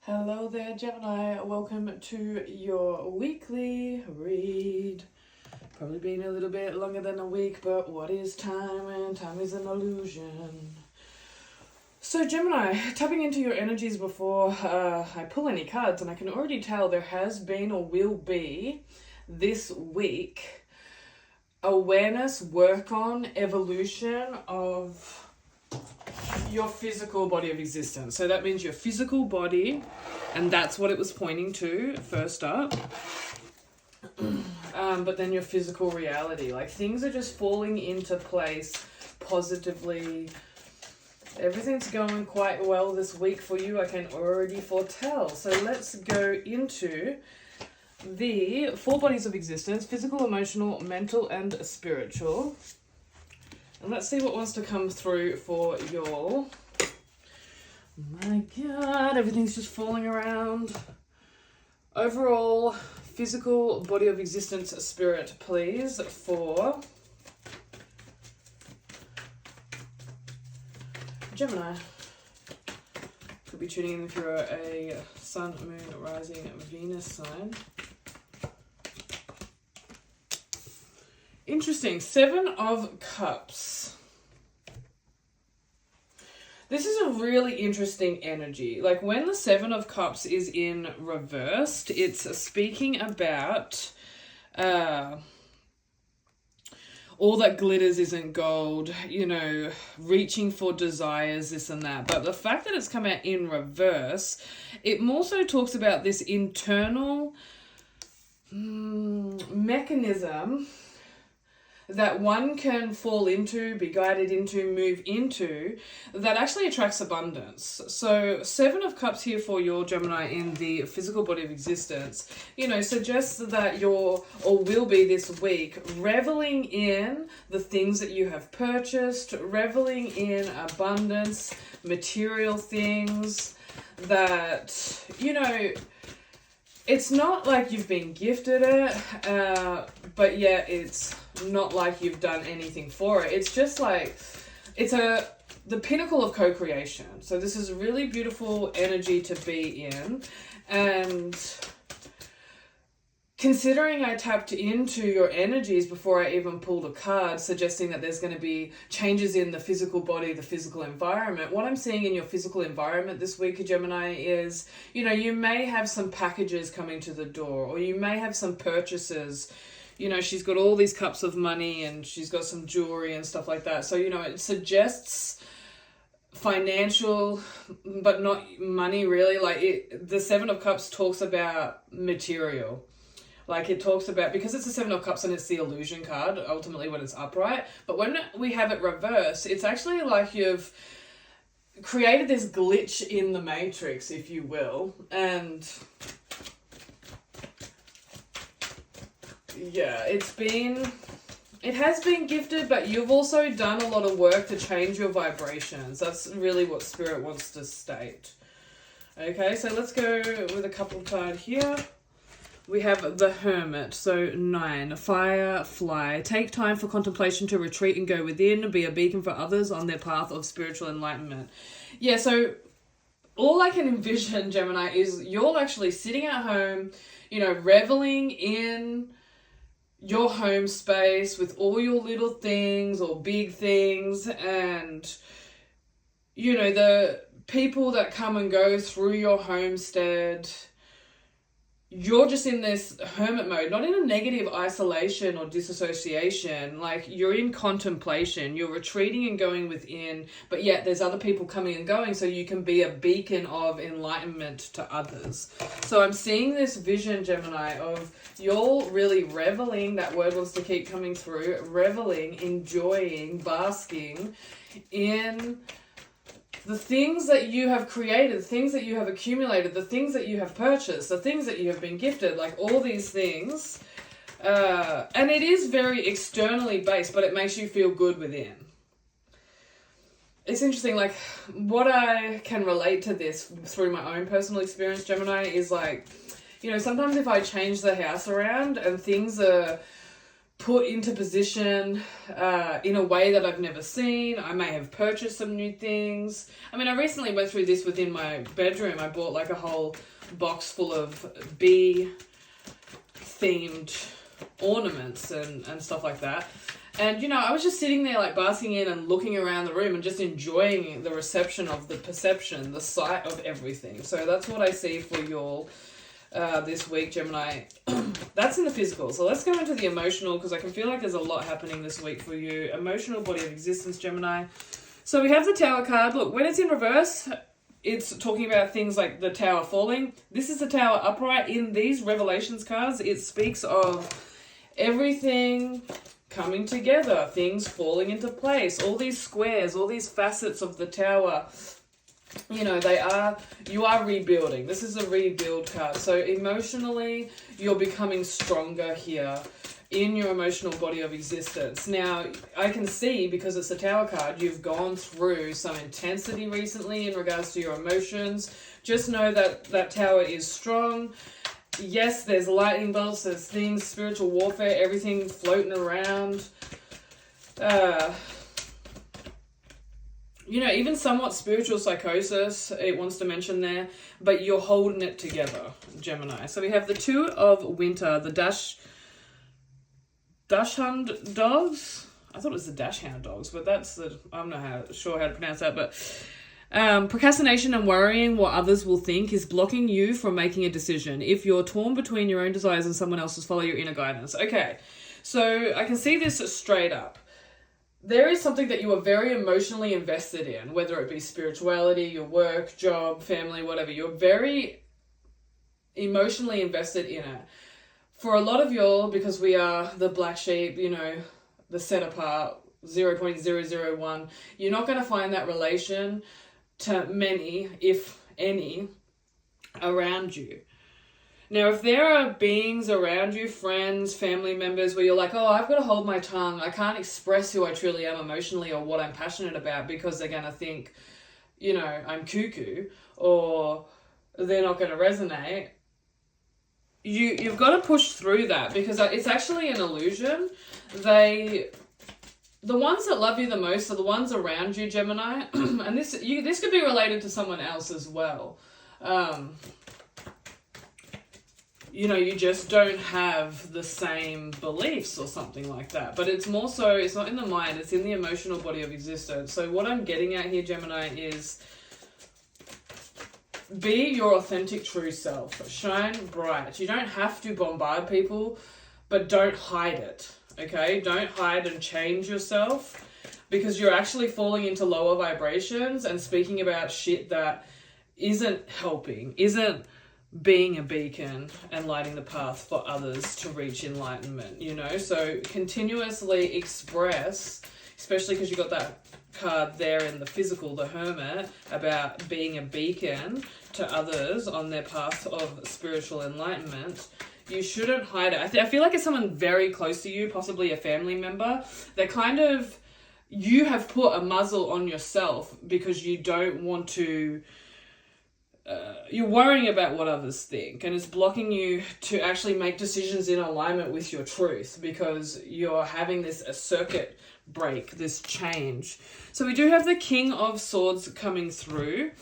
Hello there, Gemini. Welcome to your weekly read. Probably been a little bit longer than a week, but what is time? And time is an illusion. So, Gemini, tapping into your energies before I pull any cards, and I can already tell there has been or will be this week awareness, work on, evolution of your physical body of existence. So that means your physical body, and that's what it was pointing to first up. But then your physical reality, like things are just falling into place positively. Everything's going quite well this week for you, I can already foretell. So let's go into the 4 bodies of existence: physical, emotional, mental, and spiritual. And let's see what wants to come through for y'all. My God, everything's just falling around. Overall, physical, body of existence, spirit, please, for Gemini. Could be tuning in if you're a sun, moon, rising, Venus sign. Interesting. 7 of Cups. This is a really interesting energy. Like when the 7 of Cups is in reversed, it's speaking about all that glitters isn't gold, you know, reaching for desires, this and that. But the fact that it's come out in reverse, it more so talks about this internal mechanism that one can fall into, be guided into, move into, that actually attracts abundance. So 7 of Cups here for your Gemini in the physical body of existence, you know, suggests that you're, or will be this week, reveling in the things that you have purchased, reveling in abundance, material things that, you know, it's not like you've been gifted it, but yet it's not like you've done anything for it. It's just like, it's the pinnacle of co-creation. So this is a really beautiful energy to be in. And considering I tapped into your energies before I even pulled a card, suggesting that there's going to be changes in the physical body, the physical environment, what I'm seeing in your physical environment this week, Gemini, is, you know, you may have some packages coming to the door, or you may have some purchases. You know, she's got all these cups of money and she's got some jewelry and stuff like that. So, you know, it suggests financial, but not money really. Like the 7 of Cups talks about material. Like it talks about, because it's the 7 of Cups and it's the illusion card, ultimately when it's upright. But when we have it reversed, it's actually like you've created this glitch in the matrix, if you will. And yeah, it has been gifted, but you've also done a lot of work to change your vibrations. That's really what Spirit wants to state. Okay, so let's go with a couple card here. We have the Hermit, so 9, fire, fly. Take time for contemplation to retreat and go within. Be a beacon for others on their path of spiritual enlightenment. Yeah, so all I can envision, Gemini, is you're actually sitting at home, you know, reveling in your home space with all your little things or big things, and, you know, the people that come and go through your homestead. You're just in this hermit mode, not in a negative isolation or disassociation. Like you're in contemplation, you're retreating and going within, but yet there's other people coming and going, so you can be a beacon of enlightenment to others. So I'm seeing this vision, Gemini, of you're really reveling, that word wants to keep coming through, reveling, enjoying, basking in the things that you have created, the things that you have accumulated, the things that you have purchased, the things that you have been gifted, like all these things. And it is very externally based, but it makes you feel good within. It's interesting, like what I can relate to this through my own personal experience, Gemini, is like, you know, sometimes if I change the house around and things are put into position in a way that I've never seen. I may have purchased some new things. I mean, I recently went through this within my bedroom. I bought like a whole box full of bee themed ornaments and stuff like that. And, you know, I was just sitting there like basking in and looking around the room and just enjoying the reception of the perception, the sight of everything. So that's what I see for y'all this week, Gemini. That's in the physical. So let's go into the emotional, because I can feel like there's a lot happening this week for you. Emotional body of existence, Gemini. So we have the Tower card. Look, when it's in reverse, it's talking about things like the Tower falling. This is the Tower upright. In these Revelations cards, it speaks of everything coming together, things falling into place, all these squares, all these facets of the Tower. You know, you are rebuilding. This is a rebuild card. So emotionally, you're becoming stronger here in your emotional body of existence. Now, I can see, because it's a Tower card, you've gone through some intensity recently in regards to your emotions. Just know that that Tower is strong. Yes, there's lightning bolts, there's things, spiritual warfare, everything floating around. You know, even somewhat spiritual psychosis, it wants to mention there, but you're holding it together, Gemini. So we have the Two of Winter, the Dachshund dogs. I thought it was the Dachshund dogs, but that's I'm not sure how to pronounce that, but procrastination and worrying what others will think is blocking you from making a decision. If you're torn between your own desires and someone else's, follow your inner guidance. Okay, so I can see this straight up. There is something that you are very emotionally invested in, whether it be spirituality, your work, job, family, whatever. You're very emotionally invested in it. For a lot of y'all, because we are the black sheep, you know, the set apart, 0.001, you're not going to find that relation to many, if any, around you. Now, if there are beings around you, friends, family members, where you're like, oh, I've got to hold my tongue, I can't express who I truly am emotionally or what I'm passionate about because they're going to think, you know, I'm cuckoo, or they're not going to resonate, you've got to push through that, because it's actually an illusion. The ones that love you the most are the ones around you, Gemini. And this could be related to someone else as well. You know, you just don't have the same beliefs or something like that. But it's more so, it's not in the mind, it's in the emotional body of existence. So what I'm getting at here, Gemini, is be your authentic true self. Shine bright. You don't have to bombard people, but don't hide it. Okay? Don't hide and change yourself, because you're actually falling into lower vibrations and speaking about shit that isn't helping, isn't being a beacon and lighting the path for others to reach enlightenment, you know? So continuously express, especially because you got that card there in the physical, the Hermit, about being a beacon to others on their path of spiritual enlightenment. You shouldn't hide it. I feel like it's someone very close to you, possibly a family member. They're kind of, you have put a muzzle on yourself because you don't want to, you're worrying about what others think, and it's blocking you to actually make decisions in alignment with your truth, because you're having this circuit break, this change. So we do have the King of Swords coming through.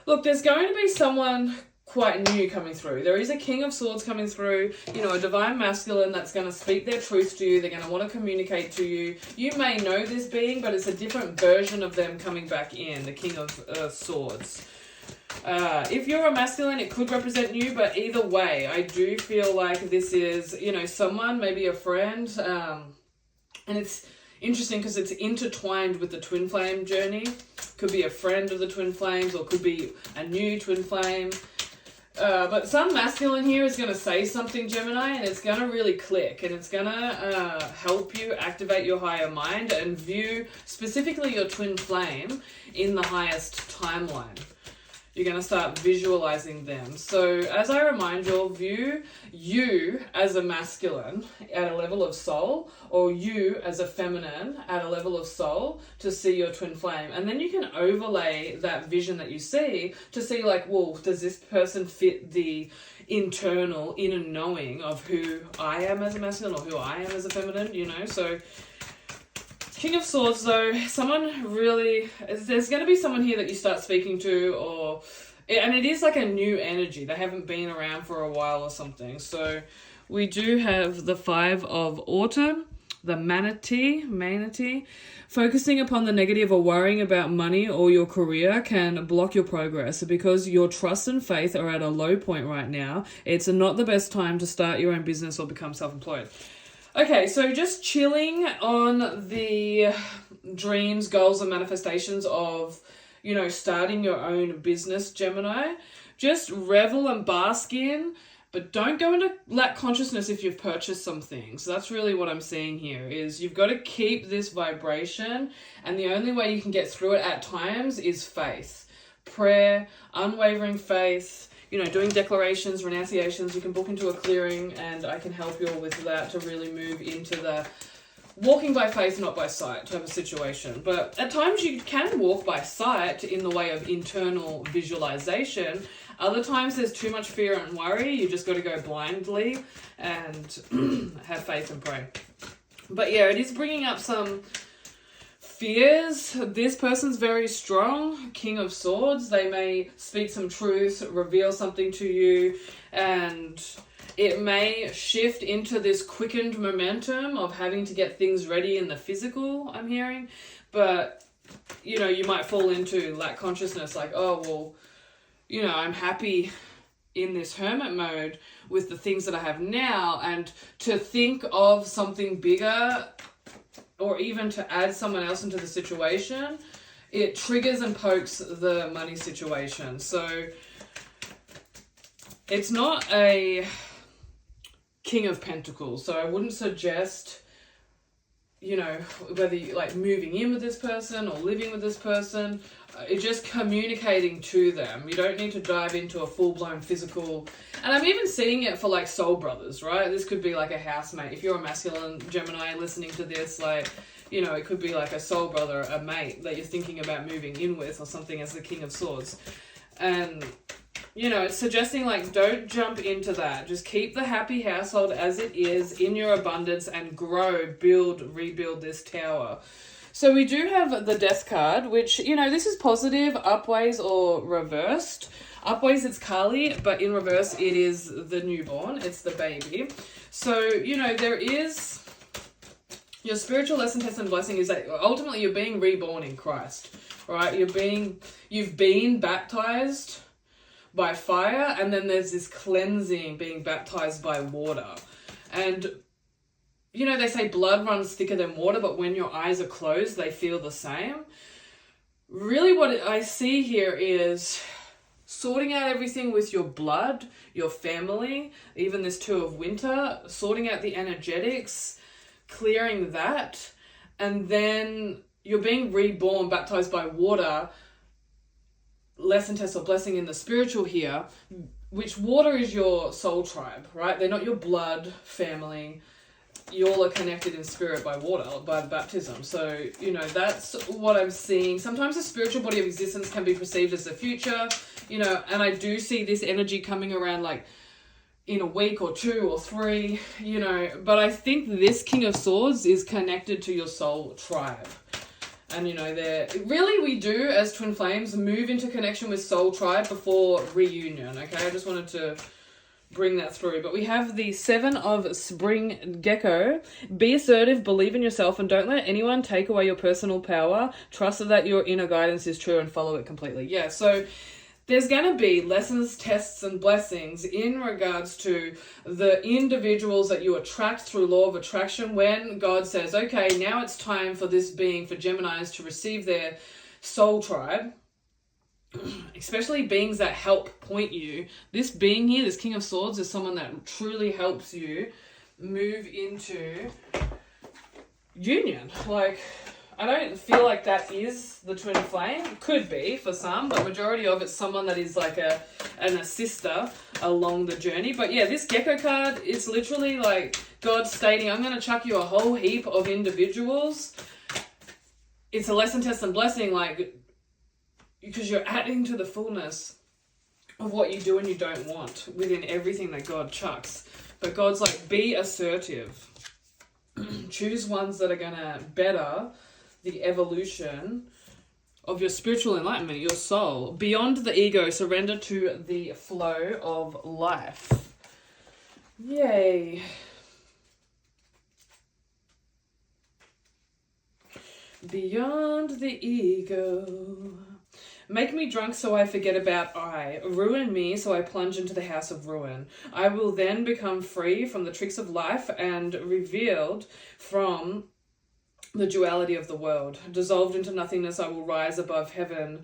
Look, there's going to be someone quite new coming through. There is a King of Swords coming through, you know, a divine masculine that's going to speak their truth to you. They're going to want to communicate to you. You may know this being, but it's a different version of them coming back in, the King of Swords. If you're a masculine, it could represent you, but either way, I do feel like this is, you know, someone, maybe a friend, and it's interesting because it's intertwined with the twin flame journey. Could be a friend of the twin flames, or could be a new twin flame. But some masculine here is going to say something, Gemini, and it's going to really click, and it's going to help you activate your higher mind and view specifically your twin flame in the highest timeline. You're going to start visualizing them. So as I remind you, view you as a masculine at a level of soul, or you as a feminine at a level of soul to see your twin flame. And then you can overlay that vision that you see to see like, well, does this person fit the internal inner knowing of who I am as a masculine or who I am as a feminine, you know? So King of Swords, though, someone really, there's going to be someone here that you start speaking to, and it is like a new energy. They haven't been around for a while or something. So we do have the 5 of Autumn, the manatee. Focusing upon the negative or worrying about money or your career can block your progress. Because your trust and faith are at a low point right now, it's not the best time to start your own business or become self-employed. Okay, so just chilling on the dreams, goals, and manifestations of, you know, starting your own business, Gemini. Just revel and bask in, but don't go into lack consciousness if you've purchased something. So that's really what I'm seeing here, is you've got to keep this vibration, and the only way you can get through it at times is faith. Prayer, unwavering faith, you know, doing declarations, renunciations. You can book into a clearing, and I can help you all with that to really move into the walking by faith, not by sight type of situation. But at times you can walk by sight in the way of internal visualization. Other times there's too much fear and worry. You just got to go blindly and have faith and pray. But yeah, it is bringing up some fears. This person's very strong, King of Swords. They may speak some truth, reveal something to you, and it may shift into this quickened momentum of having to get things ready in the physical, I'm hearing. But, you know, you might fall into lack consciousness, like, oh, well, you know, I'm happy in this hermit mode with the things that I have now, and to think of something bigger or even to add someone else into the situation, it triggers and pokes the money situation. So it's not a King of Pentacles. So I wouldn't suggest, you know, whether you like moving in with this person or living with this person. It's just communicating to them. You don't need to dive into a full-blown physical. And I'm even seeing it for like soul brothers, right? This could be like a housemate. If you're a masculine Gemini listening to this, like, you know, it could be like a soul brother, a mate that you're thinking about moving in with or something as the King of Swords. And, you know, it's suggesting like, don't jump into that. Just keep the happy household as it is in your abundance and grow, build, rebuild this tower. So we do have the Death card, which, you know, this is positive, upways or reversed. Upways, it's Kali, but in reverse, it is the newborn. It's the baby. So, you know, there is your spiritual lesson, test, and blessing is that ultimately you're being reborn in Christ, right? You've been baptized by fire, and then there's this cleansing, being baptized by water. And you know, they say blood runs thicker than water, but when your eyes are closed, they feel the same. Really what I see here is sorting out everything with your blood, your family, even this 2 of Winter, sorting out the energetics, clearing that, and then you're being reborn, baptized by water, lesson, test, or blessing in the spiritual here, which water is your soul tribe, right? They're not your blood family. You all are connected in spirit by water, by the baptism. So, you know, that's what I'm seeing. Sometimes the spiritual body of existence can be perceived as the future, you know, and I do see this energy coming around like in a week or 2 or 3, you know, but I think this King of Swords is connected to your soul tribe. And, you know, really we do, as twin flames, move into connection with soul tribe before reunion, okay? I just wanted to bring that through. But we have the 7 of Spring Gecko. Be assertive, believe in yourself, and don't let anyone take away your personal power. Trust that your inner guidance is true and follow it completely. Yeah, so there's going to be lessons, tests, and blessings in regards to the individuals that you attract through law of attraction when God says, okay, now it's time for this being, for Geminis to receive their soul tribe. Especially beings that help point you. This being here, this King of Swords, is someone that truly helps you move into union. Like, I don't feel like that is the twin flame. Could be for some, but majority of it's someone that is like an assister along the journey. But yeah, this Gecko card, it's literally like God stating, I'm going to chuck you a whole heap of individuals. It's a lesson, test, and blessing, like, because you're adding to the fullness of what you do and you don't want within everything that God chucks. But God's like, be assertive. Choose ones that are going to better the evolution of your spiritual enlightenment, your soul. Beyond the ego, surrender to the flow of life. Yay. Beyond the ego. Make me drunk so I forget about I. Ruin me so I plunge into the house of ruin. I will then become free from the tricks of life and revealed from the duality of the world. Dissolved into nothingness, I will rise above heaven.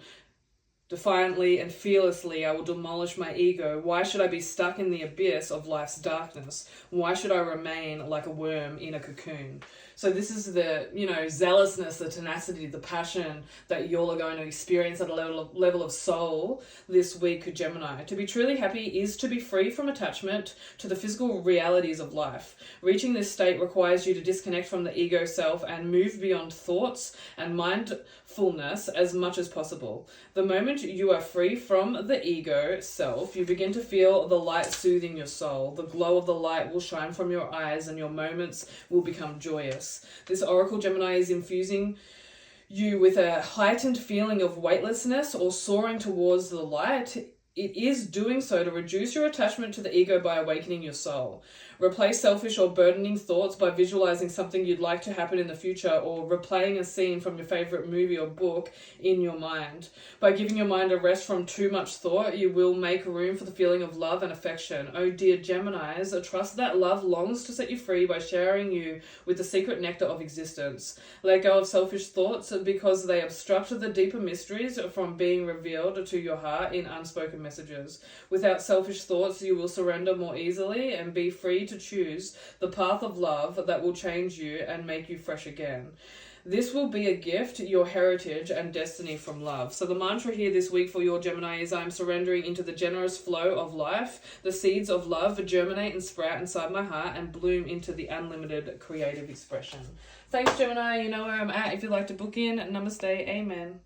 Defiantly and fearlessly, I will demolish my ego. Why should I be stuck in the abyss of life's darkness? Why should I remain like a worm in a cocoon? So this is the, zealousness, the tenacity, the passion that you're going to experience at a level of soul this week, Gemini. To be truly happy is to be free from attachment to the physical realities of life. Reaching this state requires you to disconnect from the ego self and move beyond thoughts and mindfulness as much as possible. The moment you are free from the ego self, you begin to feel the light soothing your soul. The glow of the light will shine from your eyes and your moments will become joyous. This Oracle Gemini is infusing you with a heightened feeling of weightlessness or soaring towards the light. It is doing so to reduce your attachment to the ego by awakening your soul. Replace selfish or burdening thoughts by visualizing something you'd like to happen in the future or replaying a scene from your favorite movie or book in your mind. By giving your mind a rest from too much thought, you will make room for the feeling of love and affection. Oh dear Geminis, trust that love longs to set you free by showering you with the secret nectar of existence. Let go of selfish thoughts because they obstruct the deeper mysteries from being revealed to your heart in unspoken messages. Without selfish thoughts, you will surrender more easily and be free to choose the path of love that will change you and make you fresh again. This will be a gift, your heritage and destiny from love. So the mantra here this week for your Gemini is, I'm surrendering into the generous flow of life. The seeds of love germinate and sprout inside my heart and bloom into the unlimited creative expression. Thanks, Gemini. You know where I'm at if you'd like to book in. Namaste. Amen.